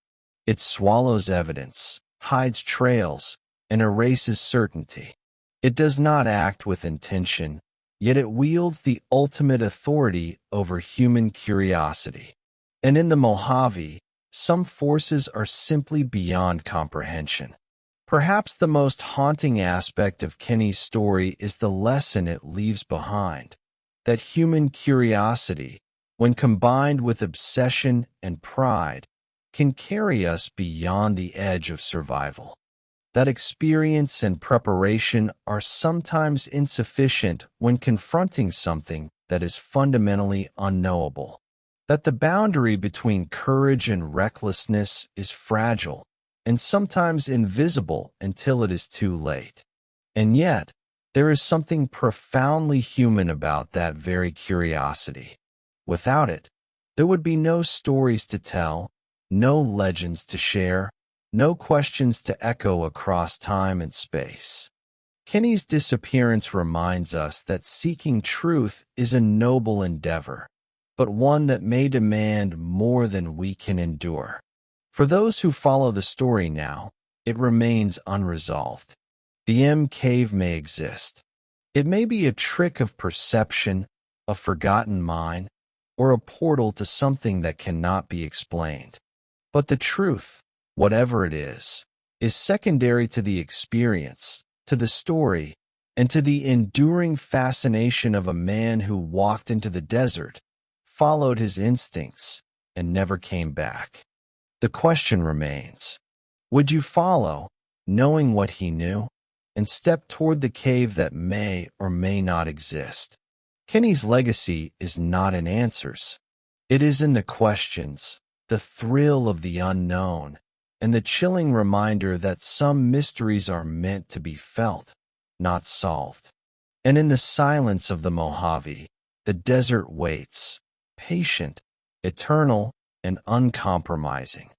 A: It swallows evidence, hides trails, and erases certainty. It does not act with intention, yet it wields the ultimate authority over human curiosity. And in the Mojave, some forces are simply beyond comprehension. Perhaps the most haunting aspect of Kenny's story is the lesson it leaves behind, that human curiosity, when combined with obsession and pride, can carry us beyond the edge of survival. That experience and preparation are sometimes insufficient when confronting something that is fundamentally unknowable. That the boundary between courage and recklessness is fragile and sometimes invisible until it is too late. And yet, there is something profoundly human about that very curiosity. Without it, there would be no stories to tell, no legends to share, no questions to echo across time and space. Kenny's disappearance reminds us that seeking truth is a noble endeavor, but one that may demand more than we can endure. For those who follow the story now, it remains unresolved. The M cave may exist. It may be a trick of perception, a forgotten mind, or a portal to something that cannot be explained. But the truth, whatever it is secondary to the experience, to the story, and to the enduring fascination of a man who walked into the desert, followed his instincts, and never came back. The question remains, would you follow, knowing what he knew, and step toward the cave that may or may not exist? Kenny's legacy is not in answers. It is in the questions, the thrill of the unknown, and the chilling reminder that some mysteries are meant to be felt, not solved. And in the silence of the Mojave, the desert waits, patient, eternal, and uncompromising.